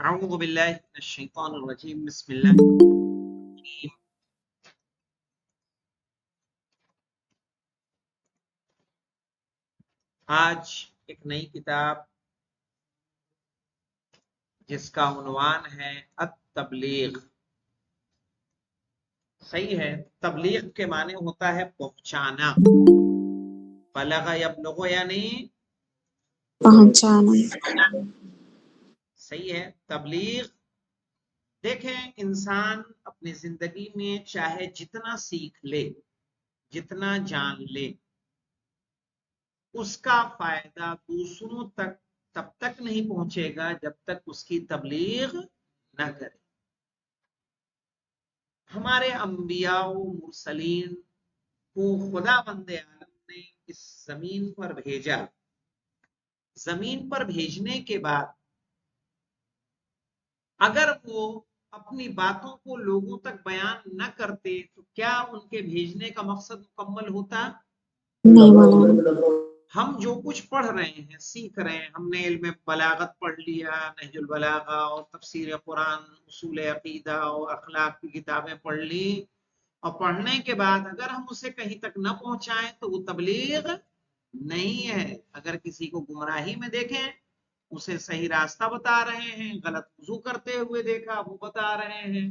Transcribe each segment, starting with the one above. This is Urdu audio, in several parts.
اعوذ باللہ من الشیطان الرجیم بسم اللہ الرحیم۔ آج ایک نئی کتاب جس کا عنوان ہے التبلیغ۔ صحیح ہے، تبلیغ کے معنی ہوتا ہے پہنچانا۔ بلغ یبلغ یعنی پہنچانا۔ صحیح ہے، تبلیغ۔ دیکھیں، انسان اپنی زندگی میں چاہے جتنا سیکھ لے، جتنا جان لے، اس کا فائدہ دوسروں تک تب تک نہیں پہنچے گا جب تک اس کی تبلیغ نہ کرے۔ ہمارے انبیاء و مرسلین کو خدا بند عالم نے اس زمین پر بھیجا۔ زمین پر بھیجنے کے بعد اگر وہ اپنی باتوں کو لوگوں تک بیان نہ کرتے تو کیا ان کے بھیجنے کا مقصد مکمل ہوتا؟ نہیں مولانا۔ ہم جو کچھ پڑھ رہے ہیں، سیکھ رہے ہیں، ہم نے علم بلاغت پڑھ لیا، نہج البلاغہ اور تفسیر قرآن، اصول عقیدہ اور اخلاق کی کتابیں پڑھ لی، اور پڑھنے کے بعد اگر ہم اسے کہیں تک نہ پہنچائیں تو وہ تبلیغ نہیں ہے۔ اگر کسی کو گمراہی میں دیکھیں، اسے صحیح راستہ بتا رہے ہیں، غلط وضو کرتے ہوئے دیکھا وہ بتا رہے ہیں،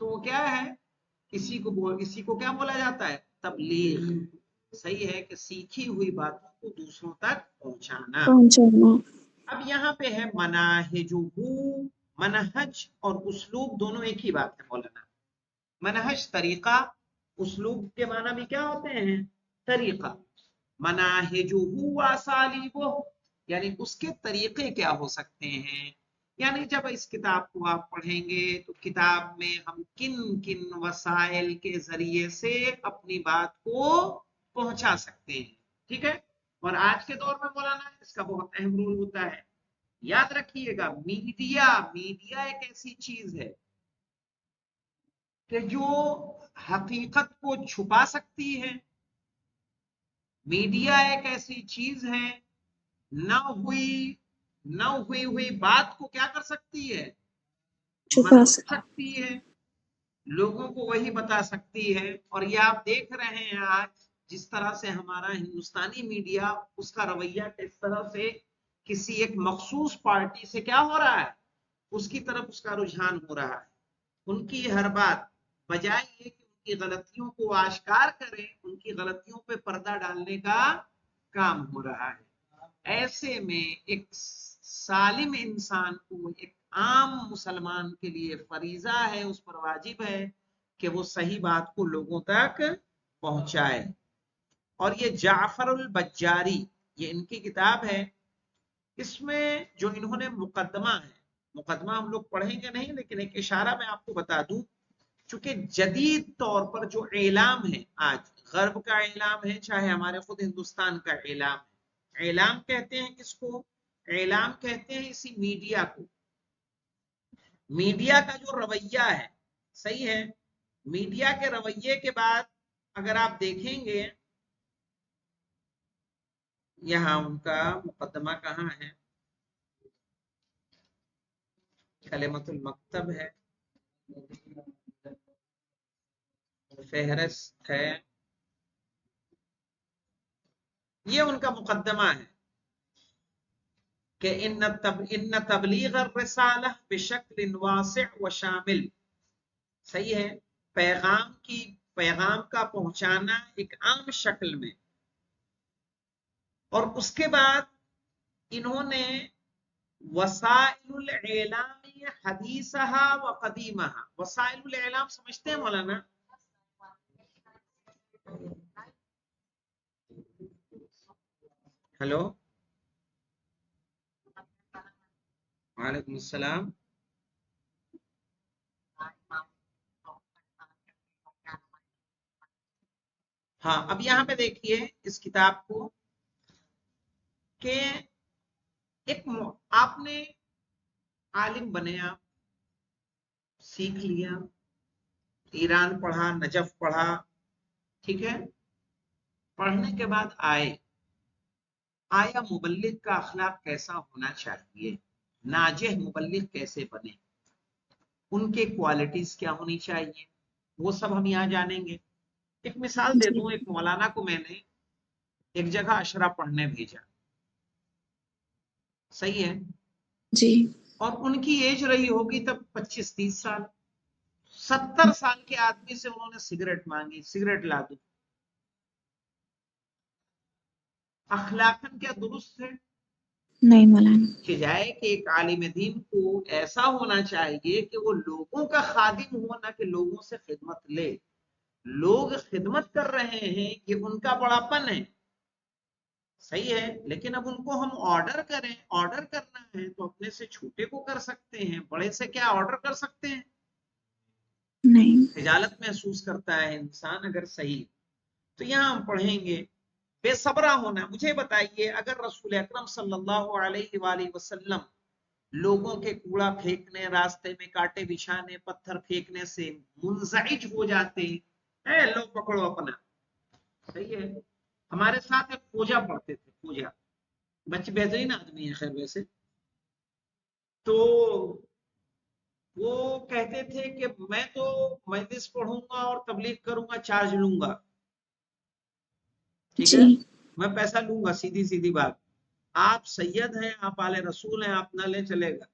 تو وہ کیا ہے؟ کسی کو کیا بولا جاتا ہے؟ تبلیغ۔ صحیح ہے کہ سیکھی ہوئی باتوں کو دوسروں تک پہنچانا۔ اب یہاں پہ ہے مناہجہ، منہج اور اسلوب دونوں ایک ہی بات ہے مولانا۔ منہج طریقہ، اسلوب کے معنی بھی کیا ہوتے ہیں؟ طریقہ۔ مناہجہ واسالیبہ یعنی اس کے طریقے کیا ہو سکتے ہیں، یعنی جب اس کتاب کو آپ پڑھیں گے تو کتاب میں ہم کن کن وسائل کے ذریعے سے اپنی بات کو پہنچا سکتے ہیں، ٹھیک ہے؟ اور آج کے دور میں مولانا اس کا بہت اہم رول ہوتا ہے۔ یاد رکھیے گا، میڈیا ایک ایسی چیز ہے کہ جو حقیقت کو چھپا سکتی ہے۔ میڈیا ایک ایسی چیز ہے، نہ ہوئی بات کو کیا کر سکتی ہے؟ چھپا سکتی ہے، لوگوں کو وہی بتا سکتی ہے۔ اور یہ آپ دیکھ رہے ہیں آج جس طرح سے ہمارا ہندوستانی میڈیا، اس کا رویہ کس طرح سے کسی ایک مخصوص پارٹی سے کیا ہو رہا ہے، اس کی طرف اس کا رجحان ہو رہا ہے۔ ان کی ہر بات بجائے یہ کہ ان کی غلطیوں کو آشکار کریں، ان کی غلطیوں پہ پردہ ڈالنے کا کام ہو رہا ہے۔ ایسے میں ایک سالم انسان کو، ایک عام مسلمان کے لیے فریضہ ہے، اس پر واجب ہے کہ وہ صحیح بات کو لوگوں تک پہنچائے۔ اور یہ جعفر البجاری، یہ ان کی کتاب ہے، اس میں جو انہوں نے مقدمہ ہے، مقدمہ ہم لوگ پڑھیں گے نہیں، لیکن ایک اشارہ میں آپ کو بتا دوں، چونکہ جدید طور پر جو اعلام ہے، آج غرب کا اعلام ہے چاہے ہمارے خود ہندوستان کا اعلام ہے، اعلام کہتے ہیں کس کو؟ اعلام کہتے ہیں اسی میڈیا کو۔ میڈیا کا جو رویہ ہے، صحیح ہے، میڈیا کے رویے کے بعد اگر آپ دیکھیں گے، یہاں ان کا مقدمہ کہاں ہے؟ کلمۃ المکتب ہے، فہرست ہے، یہ ان کا مقدمہ ہے کہ ان تبلیغ الرسالہ بشکل واسع و شامل۔ صحیح ہے، پیغام کا پہنچانا ایک عام شکل میں۔ اور اس کے بعد انہوں نے وسائل الاعلام حدیثہا و قدیمہا، وسائل الاعلام سمجھتے ہیں مولانا؟ ہلو، وعلیکم السلام۔ ہاں، اب یہاں پہ دیکھیے اس کتاب کو کہ آپ نے عالم بنے، آپ سیکھ لیا، ایران پڑھا، نجف پڑھا، ٹھیک ہے، پڑھنے کے بعد آیا مبلغ کا اخلاق کیسا ہونا چاہیے؟ ناجح مبلغ کیسے بنے، ان کے کوالٹیز کیا ہونی چاہیے، وہ سب ہم یہاں جانیں گے۔ ایک مثال دے جی دوں، ایک مولانا کو میں نے ایک جگہ اشرا پڑھنے بھیجا، صحیح ہے، جی اور ان کی ایج رہی ہوگی تب 25-30 سال، 70 سال کے آدمی سے انہوں نے سگریٹ مانگی، سگریٹ لا دو، اخلاقاً کیا درست ہے؟ نہیں مولانا۔ کہ جائے کہ ایک عالم دین کو ایسا ہونا چاہیے کہ وہ لوگوں کا خادم ہو، نہ کہ لوگوں سے خدمت لے۔ لوگ خدمت کر رہے ہیں، یہ ان کا بڑاپن ہے، صحیح ہے، لیکن اب ان کو ہم آرڈر کریں، آرڈر کرنا ہے تو اپنے سے چھوٹے کو کر سکتے ہیں، بڑے سے کیا آرڈر کر سکتے ہیں؟ نہیں۔ خجالت محسوس کرتا ہے انسان اگر صحیح۔ تو یہاں ہم پڑھیں گے بے صبرا ہونا۔ مجھے بتائیے، اگر رسول اکرم صلی اللہ علیہ وآلہ وسلم لوگوں کے کوڑا پھینکنے، راستے میں کانٹے بچھانے، پتھر پھینکنے سے منزعج ہو جاتے، اے لو پکڑو اپنا، صحیح ہے، ہمارے ساتھ ایک پوجا پڑھتے تھے، پوجا بچے بہترین آدمی ہے خیر ویسے، تو وہ کہتے تھے کہ میں تو مجلس پڑھوں گا اور تبلیغ کروں گا، چارج لوں گا، ٹھیک ہے، جی میں پیسہ لوں گا، سیدھی سیدھی بات، آپ سید ہیں، آپ آل رسول ہیں، آپ نہ لیں چلے گا۔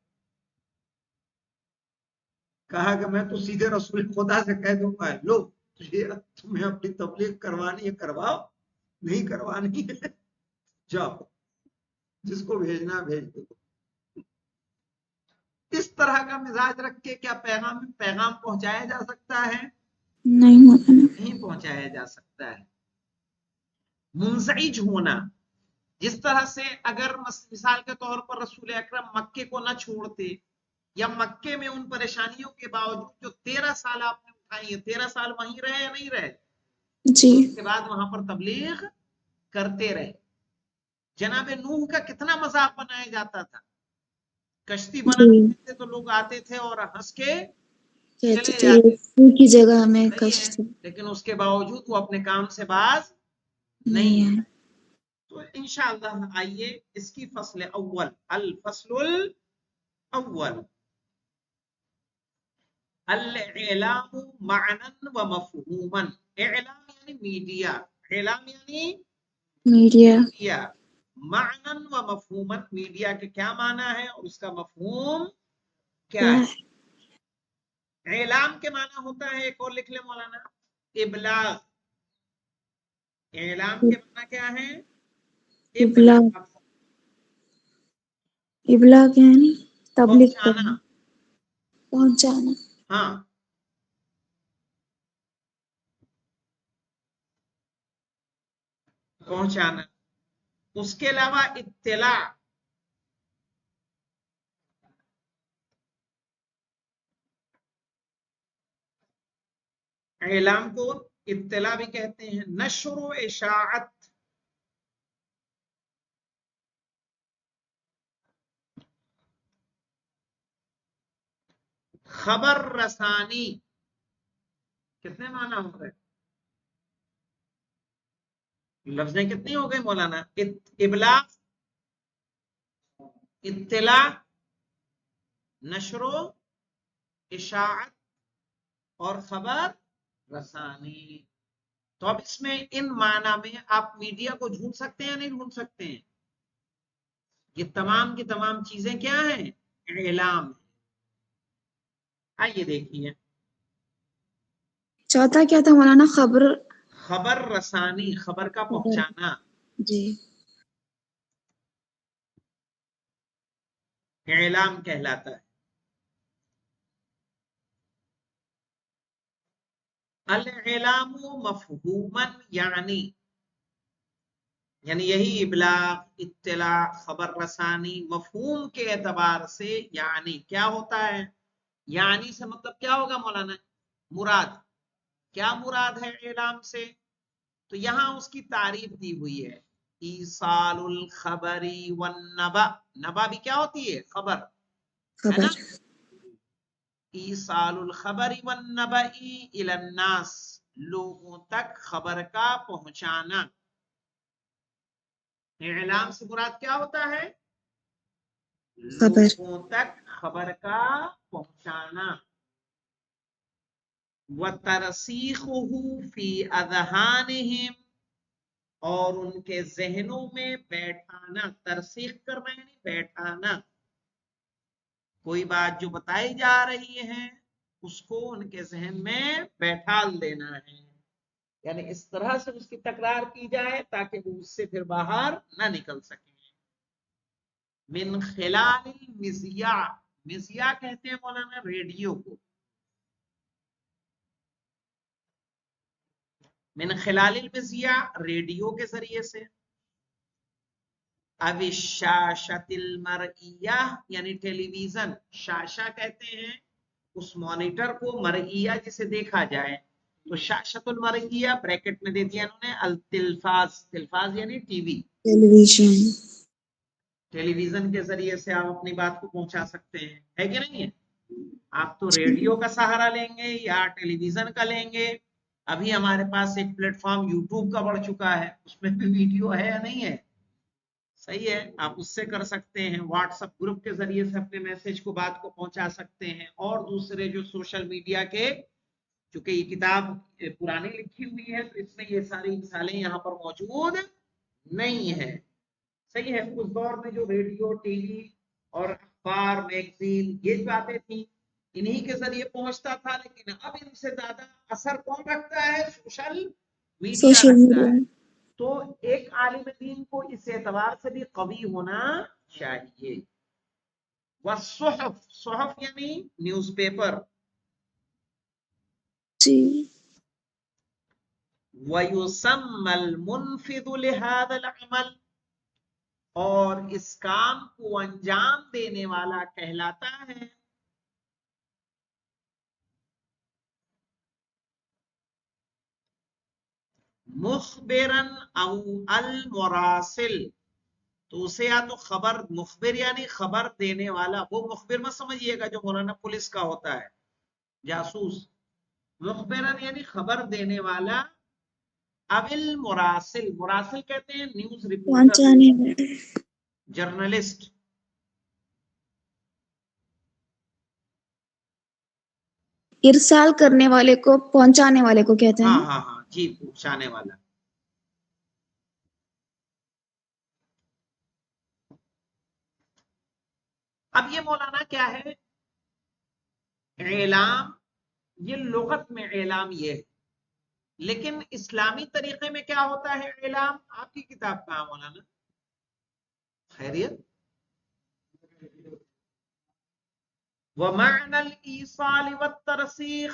کہا کہ میں تو سیدھے رسول خدا سے کہہ دوں گا، لو تمہیں اپنی تبلیغ کروانی ہے کرواؤ، نہیں کروانی ہے جاؤ، جس کو بھیجنا بھیج دو۔ اس طرح کا مزاج رکھ کے کیا پیغام پہنچایا جا سکتا ہے؟ نہیں مولانا۔ نہیں پہنچایا جا سکتا ہے۔ منزعج ہونا، جس طرح سے اگر مثال کے طور پر رسول اکرم مکے کو نہ چھوڑتے، یا مکے میں ان پریشانیوں کے باوجود جو 13 سال آپ نے اٹھائی ہیں، 13 سال وہیں رہے یا نہیں رہے، جی اس کے بعد وہاں پر تبلیغ کرتے رہے۔ جناب نوح کا کتنا مذاق بنایا جاتا تھا، کشتی جی بناتے تھے تو لوگ آتے تھے اور ہنس کے کہتے چلے تھے جاتے تھے، پھول کی جگہ میں صحیح ہے، کشتی لیکن اس کے باوجود وہ اپنے کام سے باز نہیں نہیں۔ ہے۔ تو انشاءاللہ آئیے اس کی فصل اول، الفصل الاول، الاعلام معنی و مفہوما۔ اعلام یعنی میڈیا، اعلام یعنی میڈیا میڈیا، معنی و مفہوما، میڈیا کے کیا معنی ہے اور اس کا مفہوم کیا کیا ہے؟ ہے؟ اعلام کے معنی ہوتا ہے، ایک اور لکھ لیں مولانا، ابلاغ۔ اعلام کے معنی کیا ہے؟ ابلاغ۔ ابلاغ، ابلاغ یعنی تبلیغ کرنا، پہنچانا، پہنچانا۔ ہاں، پہنچانا۔ اس کے علاوہ اطلاع، اعلام کو اطلاع بھی کہتے ہیں، نشر و اشاعت، خبر رسانی۔ کتنے معنی ہو گئے؟ لفظیں کتنی ہو گئی مولانا؟ ابلاغ، اطلاع، نشر و اشاعت اور خبر رسانی۔ تو اب اس میں ان معنی میں آپ میڈیا کو ڈھونڈ سکتے ہیں یا نہیں ڈھونڈ سکتے ہیں؟ یہ تمام کی تمام چیزیں کیا ہیں؟ اعلام۔ آئیے دیکھیے، چوتھا کیا تھا مولانا؟ خبر خبر رسانی، خبر کا خبر۔ پہنچانا، جی اعلام کہلاتا ہے۔ الاعلام مفہوما یعنی یہی ابلاغ، اطلاع، خبر رسانی مفہوم کے اعتبار سے یعنی کیا ہوتا ہے؟ یعنی سے مطلب کیا ہوگا مولانا؟ مراد، کیا مراد ہے اعلام سے؟ تو یہاں اس کی تعریف دی ہوئی ہے، ایصال الخبر والنبأ، نبا بھی کیا ہوتی ہے؟ خبر، ہے نا؟ خبر۔ ایصال الخبر والنبأ الی الناس، لوگوں تک خبر کا پہنچانا۔ اعلام سے مراد کیا ہوتا ہے؟ خبر لوگوں تک خبر کا پہنچانا، وَتَرْسِيخُهُ فِي أَذْهَانِهِمْ، اور ان کے ذہنوں میں بیٹھانا، ترسیخ کرنا یعنی بیٹھانا، کوئی بات جو بتائی جا رہی ہے اس کو ان کے ذہن میں بیٹھال دینا ہے، یعنی اس طرح سے اس کی تکرار کی جائے تاکہ وہ اس سے پھر باہر نہ نکل سکیں۔ من خلال المذیاع، مذیاع کہتے ہیں مولانا ریڈیو کو، من خلال المذیاع ریڈیو کے ذریعے سے، اب الشاشۃ المرئیہ یعنی ٹیلی ویژن، شاشہ کہتے ہیں اس مانیٹر کو، مرئیہ جسے دیکھا جائے، تو شاشۃ المرئیہ بریکٹ میں دے دیا انہوں نے، التلفاظ، تلفاظ یعنی ٹی وی، ٹیلی ویژن، ٹیلی ویژن کے ذریعے سے آپ اپنی بات کو پہنچا سکتے ہیں، ہے کہ نہیں ہے؟ آپ تو ریڈیو کا سہارا لیں گے یا ٹیلی ویژن کا لیں گے، ابھی ہمارے پاس ایک پلیٹ فارم یوٹیوب کا بڑھ چکا ہے، اس میں بھی ویڈیو ہے یا نہیں ہے؟ صحیح ہے، آپ اس سے کر سکتے ہیں، واٹس ایپ گروپ کے ذریعے سے اپنے میسج کو، بات کو پہنچا سکتے ہیں، اور دوسرے جو سوشل میڈیا کے، چونکہ یہ کتاب پرانی لکھی ہوئی ہے تو اس میں یہ ساری مثالیں یہاں پر موجود نہیں ہے، صحیح ہے۔ اس دور میں جو ریڈیو، ٹی وی اور اخبار، میگزین یہ باتیں تھیں انہی کے ذریعے پہنچتا تھا، لیکن اب ان سے زیادہ اثر کون رکھتا ہے؟ سوشل میڈیا سوشل رکھتا میڈیا، ہے۔ تو ایک عالم دین کو اس اعتبار سے بھی قوی ہونا چاہیے۔ والصحف، صحف یعنی نیوز پیپر، جی، وَيُسَمَّى الْمُنْفِذُ لِهَذَا الْعَمَلِ، اور اس کام کو انجام دینے والا کہلاتا ہے مخبراً او المراسل، تو اسے یا تو خبر، مخبر یعنی خبر دینے والا، وہ مخبر مت سمجھیے گا جو مولانا پولیس کا ہوتا ہے، جاسوس، مخبراً یعنی خبر دینے والا، ابل مراسل، مراسل کہتے ہیں نیوز رپورٹر، پہنچانے والے، جرنلسٹ، ارسال کرنے والے کو پہنچانے والے کو کہتے ہیں ہاں نا؟ ہاں ہاں جی، پہنچانے والا۔ اب یہ مولانا کیا ہے، اعلام، یہ لغت میں اعلام یہ ہے، لیکن اسلامی طریقے میں کیا ہوتا ہے اعلام؟ آپ کی کتاب کہاں مولانا؟ خیریت؟ وَمَعْنَى الْإِيصَالِ وَالتَّرْسِيخِ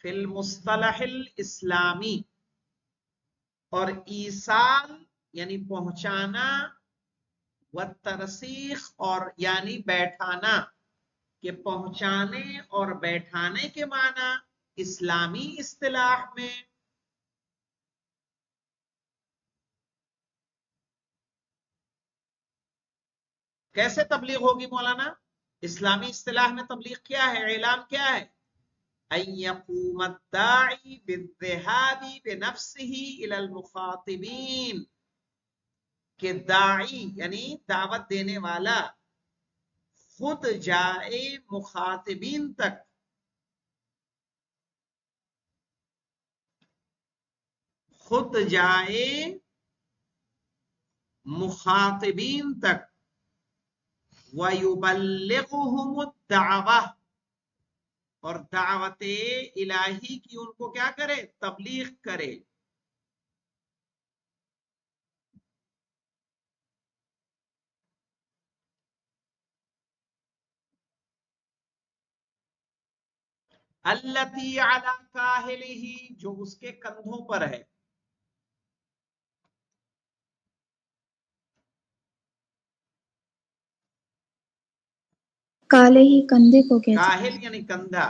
فِي الْمُصْطَلَحِ الْإِسْلَامِ، اور ایصال یعنی پہنچانا، والترسیخ اور یعنی بیٹھانا، کہ پہنچانے اور بیٹھانے کے معنی اسلامی اصطلاح میں کیسے تبلیغ ہوگی مولانا؟ اسلامی اصطلاح میں تبلیغ کیا ہے، اعلام کیا ہے؟ ان یقوم الداعی بالذهاب بنفسه الى المخاطبین، کہ داعی یعنی دعوت دینے والا خود جائے مخاطبین تک، خود جائے مخاطبین تک، وَيُبَلِّغُهُمُ الدَّعْوَةَ، اور دعوت الہی کی ان کو کیا کرے؟ تبلیغ کرے۔ الَّتِي عَلَى كَاهِلِهِ، جو اس کے کندھوں پر ہے، کالے ہی کندھے کو کہتے ہیں۔ کاہل یعنی کندھا،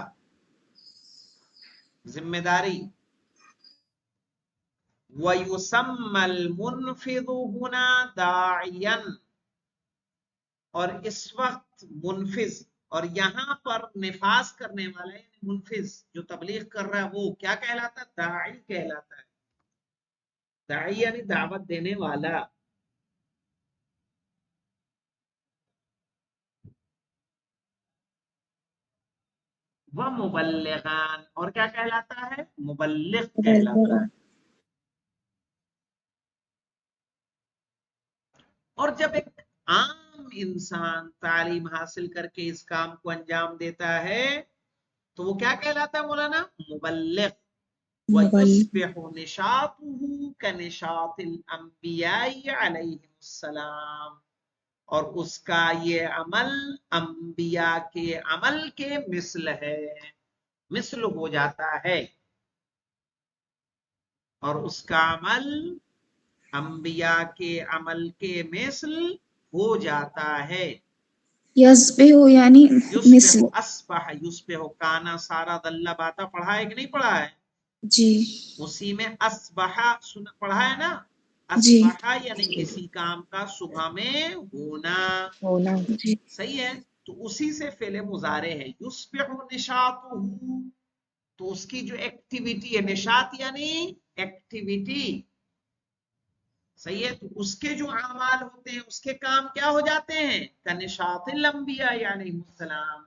ذمہ داری۔ وَيُسَمَّى الْمُنْفِذُ هُنَا دَاعِيًا، اور اس وقت منفذ، اور یہاں پر نفاذ کرنے والا یعنی منفذ جو تبلیغ کر رہا ہے وہ کیا کہلاتا ہے؟ داعی کہلاتا ہے، داعی یعنی دعوت دینے والا۔ وہ مبلغان، اور کیا کہلاتا ہے؟ مبلغ کہلاتا ہے. اور جب ایک عام انسان تعلیم حاصل کر کے اس کام کو انجام دیتا ہے تو وہ کیا کہلاتا ہے مولانا؟ مبلغ. وَيُصْبِحُ نِشَاطُهُ كَنِشَاطِ الْأَنْبِيَاءِ عَلَيْهِمُ السَّلَامُ، اور اس کا یہ عمل انبیاء کے عمل کے مثل ہے، مثل ہو جاتا ہے. اور اس کا عمل انبیاء کے عمل کے مثل ہو جاتا ہے. یسبح یعنی یسبح، مثل. اسبح یسبح، کانا سارا دلہ باتا پڑھا ہے کہ نہیں پڑھا ہے؟ جی اسی میں اسبح پڑھا ہے نا. جی اسبح یعنی کسی کام کا صبح میں ہونا. ہونا. جی صحیح ہے. تو اسی سے فعل مضارع ہے. یسبح نشاطہ، تو اس کی جو ایکٹیویٹی ہے، نشاط یعنی ایکٹیویٹی. صحیح ہے. تو اس کے جو اعمال ہوتے ہیں، اس کے کام کیا ہو جاتے ہیں؟ کنشاط الانبیاء یعنی السلام،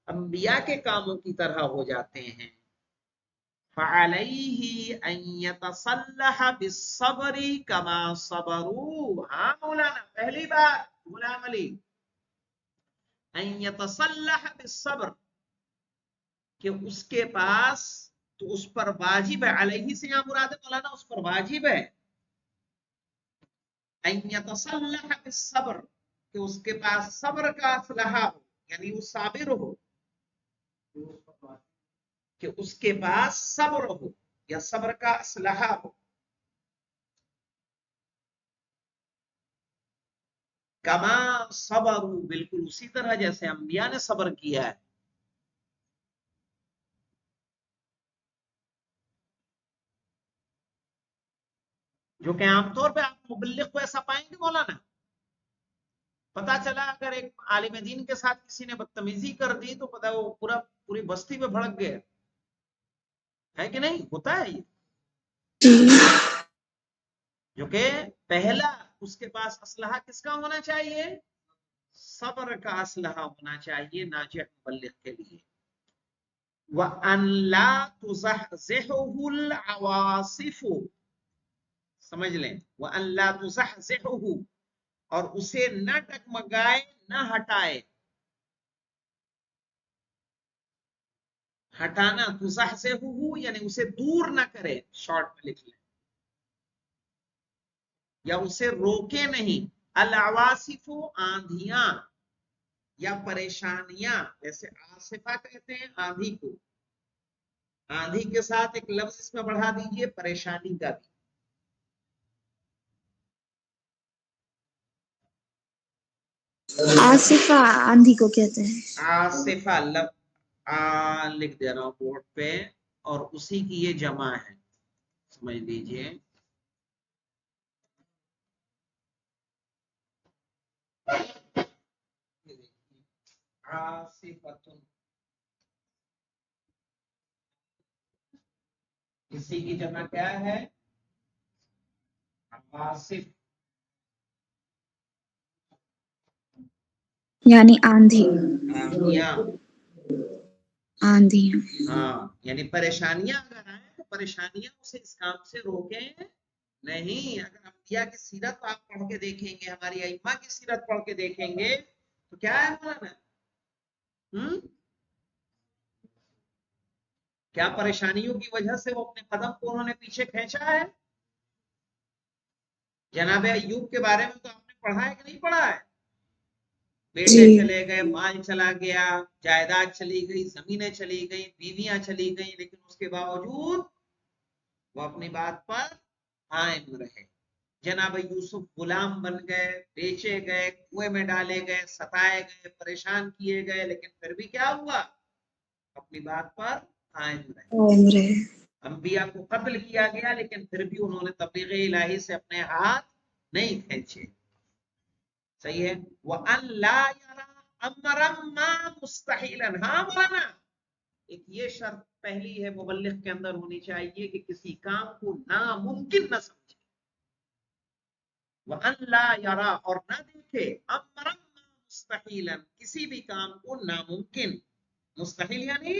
انبیاء کے کاموں کی طرح ہو جاتے ہیں. فعلیہ ان یتصلح بالصبر کما صبروا. ہاں مولانا، پہلی بات غلام علی، ان یتصلح بالصبر، کہ اس کے پاس، تو اس پر واجب ہے. علیہ سے یہاں مراد ہے مولانا اس پر واجب ہے. ان یتصلح بالصبر، کہ اس کے پاس صبر کا اسلحہ ہو، یعنی وہ صابر ہو، کہ اس کے پاس صبر ہو یا صبر کا اسلحہ ہو. کما صبر، بالکل اسی طرح جیسے انبیاء نے صبر کیا ہے. جو کہ عام طور پہ آپ مبلغ کو ایسا پائیں گے مولانا. پتا چلا اگر ایک عالم دین کے ساتھ کسی نے بدتمیزی کر دی تو پتا وہ پوری بستی پہ بھڑک گیا ہے کہ نہیں؟ ہوتا ہے یہ. جو کہ پہلا اس کے پاس اسلحہ کس کا ہونا چاہیے؟ صبر کا اسلحہ ہونا چاہیے ناجح مبلغ کے لیے. وَأَن لَا تُزَحْزِحُهُ الْعَوَاصِفُ، سمجھ لیں، وَأَن لَا تُزَحْزِحُهُ، اور اسے نہ ڈگمگائے، نہ ہٹائے. ہٹانا تزحزحه یعنی اسے دور نہ کرے، شارٹ میں لکھ لیں، یا اسے روکے نہیں. العواصف، آندھیاں یا پریشانیاں، جیسے آصفہ کہتے ہیں آندھی کو. آندھی کے ساتھ ایک لفظ اس میں بڑھا دیجئے، پریشانی کا بھی. آصفہ آندھی کو کہتے ہیں. آصفہ لکھ دے رہا ہوں بورڈ پہ، اور اسی کی یہ جمع ہے، سمجھ لیجئے. آصفتن، اسی کی جمع کیا ہے؟ آصف. یعنی آندھی. آندھیاں. آندھیاں. ہاں، یعنی پریشانیاں اگر آئیں تو پریشانیاں اسے اس کام سے روکیں نہیں. اگر انبیاء کی سیرت آپ پڑھ کے دیکھیں گے، ہماری ائمہ کی سیرت پڑھ کے دیکھیں گے تو کیا ہے مولانا؟ کیا پریشانیوں کی وجہ سے وہ اپنے قدم کو انہوں نے پیچھے کھینچا ہے؟ جناب ایوب کے بارے میں تو آپ نے پڑھا ہے کہ نہیں پڑھا ہے؟ بیٹے چلے گئے، مال چلا گیا، جائیداد چلی گئی، زمینیں چلی گئی، بیویاں چلی گئی، لیکن اس کے باوجود وہ اپنی بات پر قائم رہے. جناب یوسف غلام بن گئے، بیچے گئے، کنویں میں ڈالے گئے، ستائے گئے، پریشان کیے گئے، لیکن پھر بھی کیا ہوا؟ اپنی بات پر قائم رہے. انبیاء کو قتل کیا گیا لیکن پھر بھی انہوں نے تبلیغ الہی سے اپنے ہاتھ نہیں کھینچے. صحیح ہے. وَأَن لَا يَرَى أَمْرًا مَا مُسْتَحِيلًا. ہاں مولانا، ایک یہ شرط پہلی ہے مبلغ کے اندر ہونی چاہیے کہ کسی کام کو ناممکن نہ سمجھے. وَأَن لَا يَرَى، اور نہ دیکھے، أَمْرًا مَا مُسْتَحِيلًا، کسی بھی کام کو ناممکن. مستحیل یعنی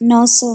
900